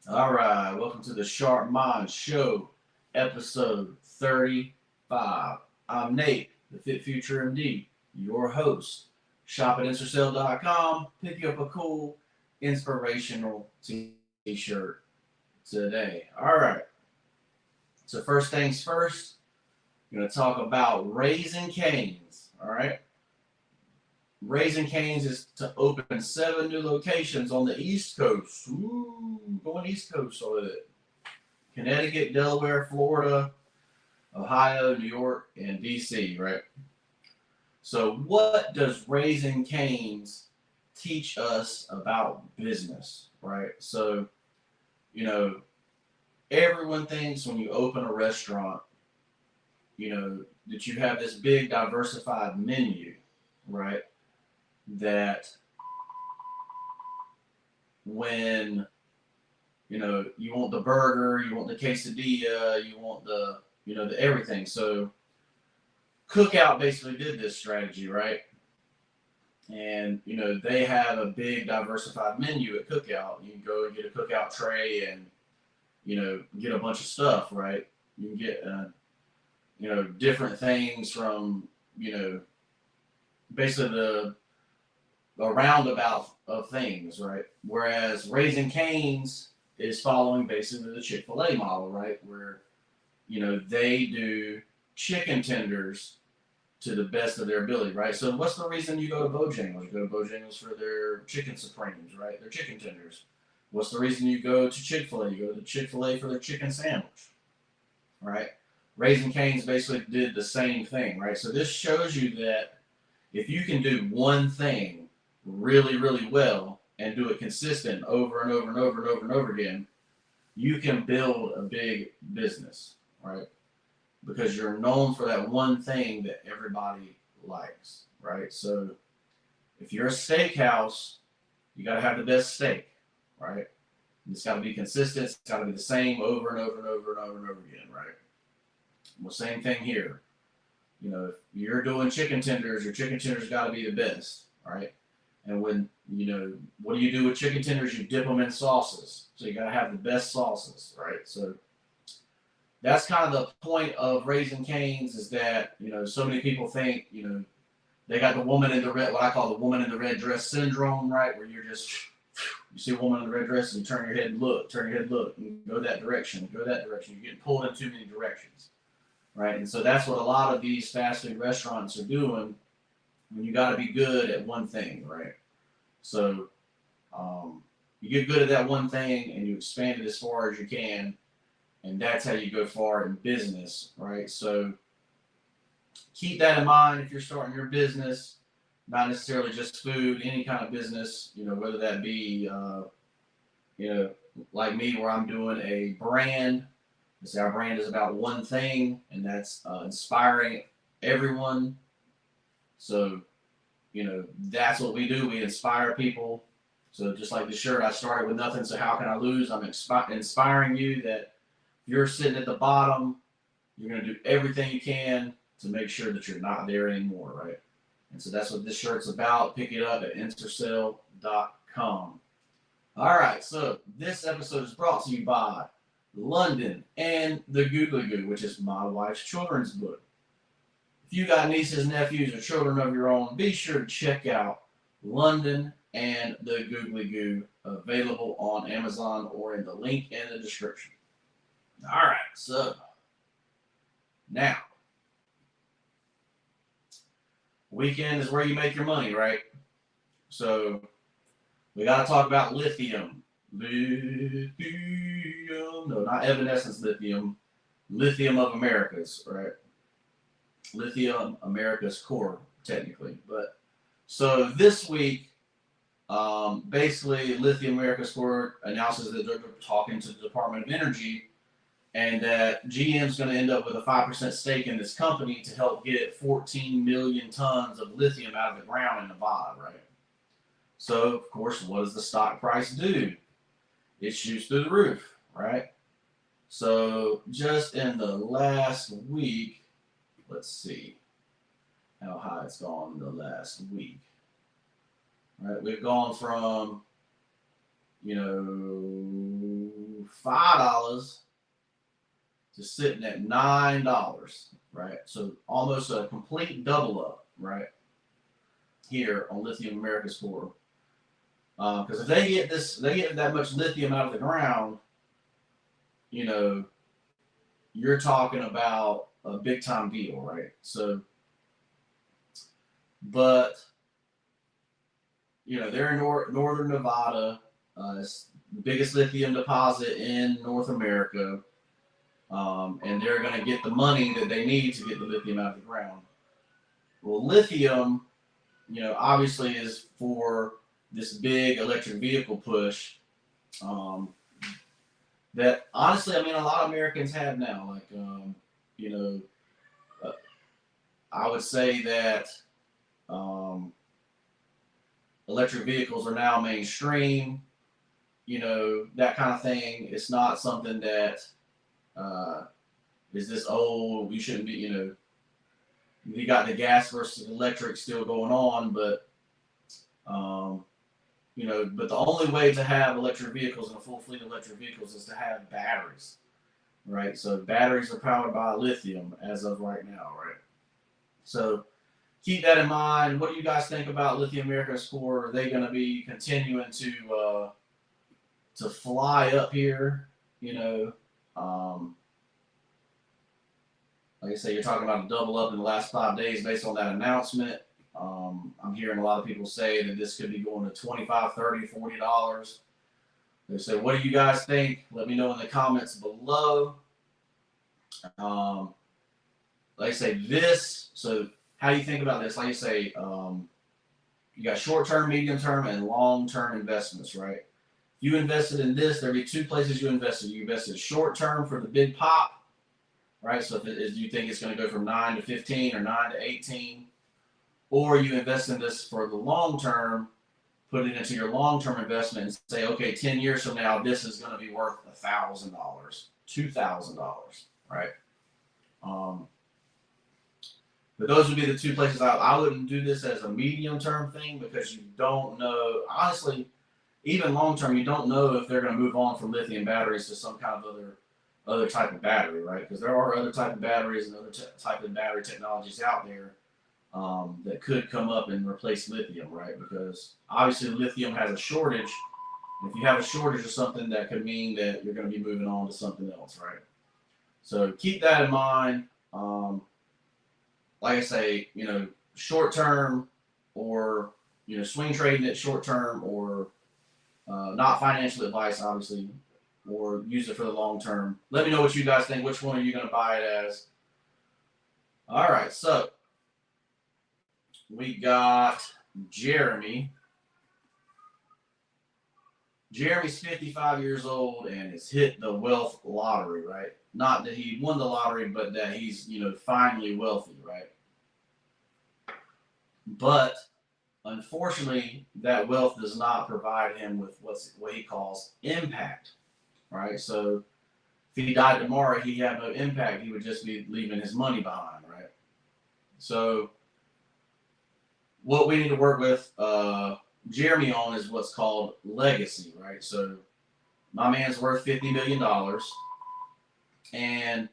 All right, welcome to the Sharp Mind Show, episode 35. I'm Nate, the Fit Future MD, your host. Shop at InstaSale.com. Pick you up a cool, inspirational t shirt today. All right, so first things first, I'm going to talk about Raising Cane's. All right, Raising Cane's is to open 7 new locations on the East Coast. Ooh, going East Coast with it. Connecticut, Delaware, Florida, Ohio, New York, and DC, right? So, what does Raising Cane's teach us about business, right? So, you know, everyone thinks when you open a restaurant, that you have this big diversified menu, right? That when, you want the burger, you want the quesadilla, you want the everything. So, Cookout basically did this strategy, right? And they have a big diversified menu at Cookout. You can go and get a Cookout tray and get a bunch of stuff, right? You can get different things from basically the roundabout of things, right? Whereas Raising Cane's is following basically the Chick-fil-A model, right? Where they do chicken tenders to the best of their ability, right? So what's the reason you go to Bojangles? You go to Bojangles for their chicken supremes, right? Their chicken tenders. What's the reason you go to Chick-fil-A? You go to Chick-fil-A for their chicken sandwich, right? Raising Cane's basically did the same thing, right? So this shows you that if you can do one thing really, really well and do it consistent over and over and over and over and over again, you can build a big business, right? Because you're known for that one thing that everybody likes, right? So if you're a steakhouse, you got to have the best steak, right? And it's got to be consistent. It's got to be the same over and over and over and over and over again, right? Well, same thing here. If you're doing chicken tenders, your chicken tenders got to be the best, right? And what do you do with chicken tenders? You dip them in sauces. So you got to have the best sauces, right? So that's kind of the point of Raising Cane's is that so many people think they got the woman in the red, what I call the woman in the red dress syndrome, right? Where you see a woman in the red dress and you turn your head and look, turn your head and look, and go that direction, go that direction. You're getting pulled in too many directions, right? And so that's what a lot of these fast food restaurants are doing when you got to be good at one thing, right? So you get good at that one thing and you expand it as far as you can, and that's how you go far in business, right? So keep that in mind if you're starting your business, not necessarily just food, any kind of business, whether that be, you know, like me, where I'm doing a brand. Say our brand is about one thing, and that's inspiring everyone. So, that's what we do. We inspire people. So just like the shirt, I started with nothing, so how can I lose? I'm inspiring you that if you're sitting at the bottom, you're going to do everything you can to make sure that you're not there anymore, right? And so that's what this shirt's about. Pick it up at intercell.com. All right, so this episode is brought to you by London and the Googly Goo, which is my wife's children's book. If you got nieces, nephews, or children of your own, be sure to check out London and the Googly Goo, available on Amazon or in the link in the description. All right, so now, weekend is where you make your money, right? So we got to talk about lithium. Lithium, no, not Evanescence lithium. Lithium of Americas, right? Lithium Americas Corp, technically. But so this week, basically, Lithium Americas Corp announces that they're talking to the Department of Energy and that GM's going to end up with a 5% stake in this company to help get 14 million tons of lithium out of the ground in Nevada, right? So, of course, what does the stock price do? It shoots through the roof, right? So, just in the last week, let's see how high it's gone in the last week. Right, we've gone from, $5 to sitting at $9, right? So almost a complete double up, right? Here on Lithium Americas Corp. Because if they get that much lithium out of the ground, you know, you're talking about a big time deal, right? So, but you know, they're in northern Nevada. It's the biggest lithium deposit in North America. And they're going to get the money that they need to get the lithium out of the ground. Well, lithium, you know, obviously is for this big electric vehicle push that honestly, I mean, a lot of Americans have now. Like, you know, I would say that electric vehicles are now mainstream, you know, that kind of thing. It's not something that is this old, you shouldn't be, you know, you got the gas versus electric still going on, but, you know, but the only way to have electric vehicles and a full fleet of electric vehicles is to have batteries, right? So batteries are powered by lithium as of right now, right? So keep that in mind. What do you guys think about Lithium Americas Corp? Are they going to be continuing to fly up here? You know, like I say, you're talking about a double up in the last 5 days based on that announcement. I'm hearing a lot of people say that this could be going to $25, $30, $40. They say, what do you guys think? Let me know in the comments below. Like I say, this, so how do you think about this? Like I say, you got short-term, medium-term, and long-term investments, right? If you invested in this, there'd be two places you invested. You invested short-term for the big pop, right? So if you think it's going to go from 9 to 15 or 9 to 18, or you invest in this for the long-term, put it into your long-term investment and say, okay, 10 years from now, this is going to be worth $1,000, $2,000, right? But those would be the two places. I wouldn't do this as a medium-term thing because you don't know, honestly, even long-term, you don't know if they're going to move on from lithium batteries to some kind of other type of battery, right? Because there are other type of batteries and other type of battery technologies out there that could come up and replace lithium, right? Because obviously lithium has a shortage. If you have a shortage of something, that could mean that you're going to be moving on to something else, right? So keep that in mind. Like I say, you know, short term or, you know, swing trading it short term or not financial advice, obviously, or use it for the long term. Let me know what you guys think. Which one are you going to buy it as? All right, so we got Jeremy. Jeremy's 55 years old and has hit the wealth lottery, right? Not that he won the lottery, but that he's, you know, finally wealthy, right? But unfortunately, that wealth does not provide him with what he calls impact, right? So if he died tomorrow, he'd have no impact. He would just be leaving his money behind, right? So what we need to work with Jeremy on is what's called legacy, right? So my man's worth $50 million, and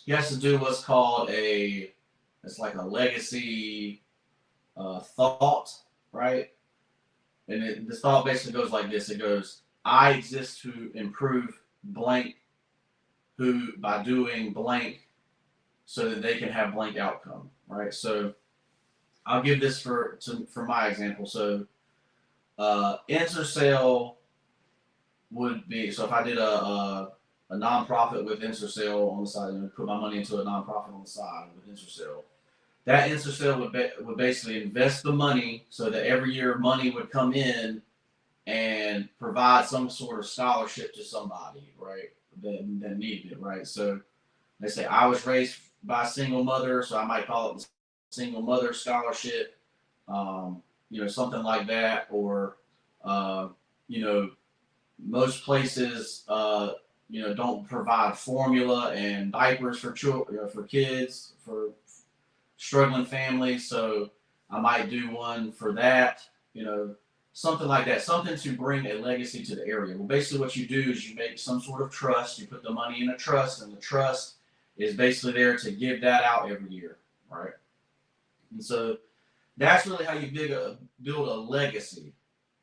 he has to do what's called it's like a legacy thought, right? And the thought basically goes like this. It goes, I exist to improve blank who by doing blank so that they can have blank outcome, right? So I'll give this for my example. So answer sale would be, so if I did a nonprofit with answer sale on the side and put my money into a nonprofit on the side with answer sale, that answer sale would basically invest the money so that every year money would come in and provide some sort of scholarship to somebody, right, that needed it, right? So they say I was raised by a single mother, so I might call it the single mother scholarship, you know, something like that. Or, you know, most places, you know, don't provide formula and diapers for children, for kids, for struggling families. So I might do one for that, you know, something like that, something to bring a legacy to the area. Well, basically what you do is you make some sort of trust, you put the money in a trust, and the trust is basically there to give that out every year, right? And so that's really how you build a legacy,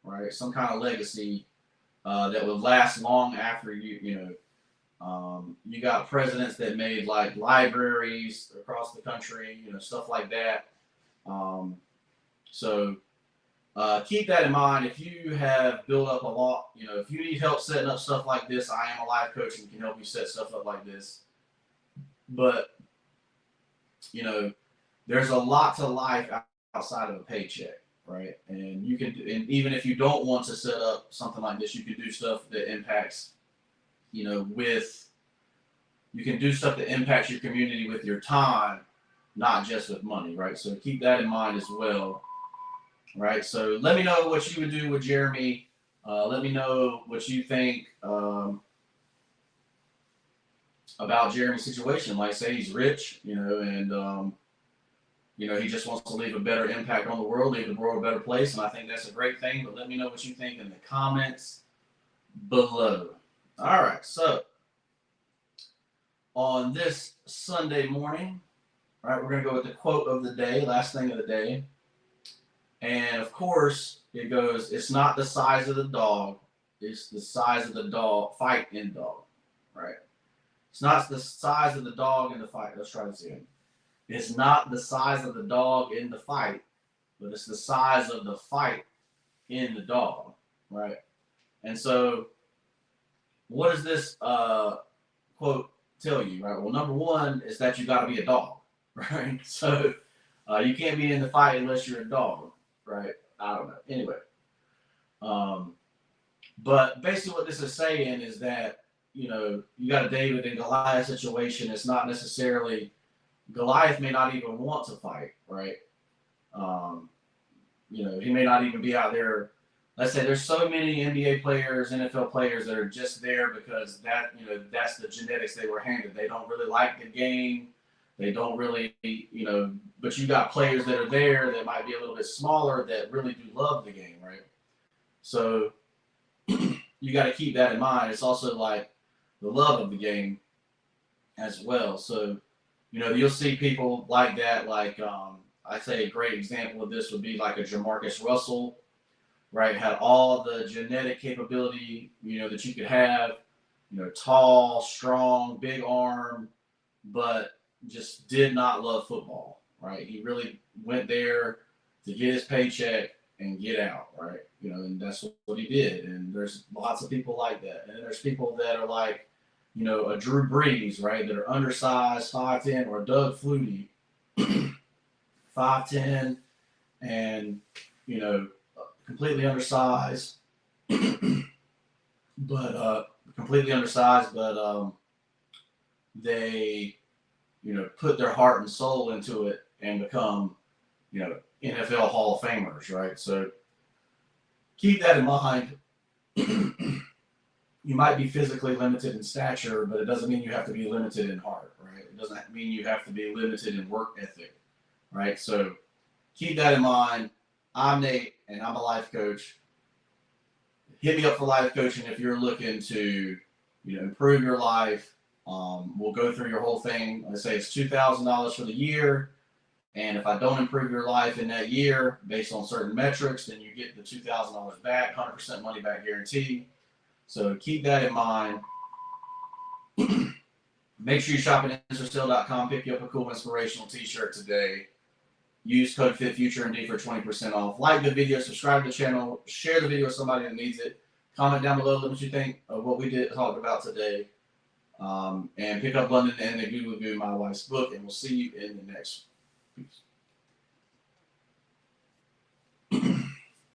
right? Some kind of legacy that would last long after you got presidents that made like libraries across the country, stuff like that. So keep that in mind. If you have built up a lot, if you need help setting up stuff like this, I am a life coach and can help you set stuff up like this. But, there's a lot to life outside of a paycheck, right? And you can, and even if you don't want to set up something like this, you can do stuff that impacts, you can do stuff that impacts your community with your time, not just with money, right? So keep that in mind as well, right? So let me know what you would do with Jeremy. Let me know what you think about Jeremy's situation. Like, say he's rich, and he just wants to leave a better impact on the world, leave the world a better place, and I think that's a great thing. But let me know what you think in the comments below. All right, so on this Sunday morning, all right, we're going to go with the quote of the day, last thing of the day. And of course, it goes, it's not the size of the dog, it's the size of the dog, fight in dog, right? It's not the size of the dog in the fight. Let's try this again. It's not the size of the dog in the fight, but it's the size of the fight in the dog, right? And so what does this quote tell you, right? Well, number one is that you got to be a dog, right? So you can't be in the fight unless you're a dog, right? I don't know. Anyway, but basically what this is saying is that, you got a David and Goliath situation. It's not necessarily, Goliath may not even want to fight, right? He may not even be out there. Let's say there's so many NBA players, NFL players that are just there because that's the genetics they were handed. They don't really like the game. They don't really, but you got players that are there that might be a little bit smaller that really do love the game, right? So you got to keep that in mind. It's also like the love of the game as well. So, you'll see people like that. Like, I'd say a great example of this would be like a Jamarcus Russell, right? Had all the genetic capability, that you could have, tall, strong, big arm, but just did not love football, right? He really went there to get his paycheck and get out, right? And that's what he did. And there's lots of people like that. And then there's people that are like, a Drew Brees, right? That are undersized, 5'10", or Doug Flutie, 5'10", and, completely undersized, but they, put their heart and soul into it and become, NFL Hall of Famers, right? So keep that in mind. You might be physically limited in stature, but it doesn't mean you have to be limited in heart, right? It doesn't mean you have to be limited in work ethic, right? So keep that in mind. I'm Nate, and I'm a life coach. Hit me up for life coaching if you're looking to, improve your life. We'll go through your whole thing. Let's say it's $2,000 for the year. And if I don't improve your life in that year based on certain metrics, then you get the $2,000 back, 100% money back guarantee. So keep that in mind. Make sure you shop at InstaSale.com. Pick you up a cool inspirational t-shirt today. Use code FitFutureMD for 20% off. Like the video, subscribe to the channel, share the video with somebody that needs it. Comment down below, let me know what you think of what we talked about today. And pick up London and the Goo Goo, my wife's book, and we'll see you in the next piece.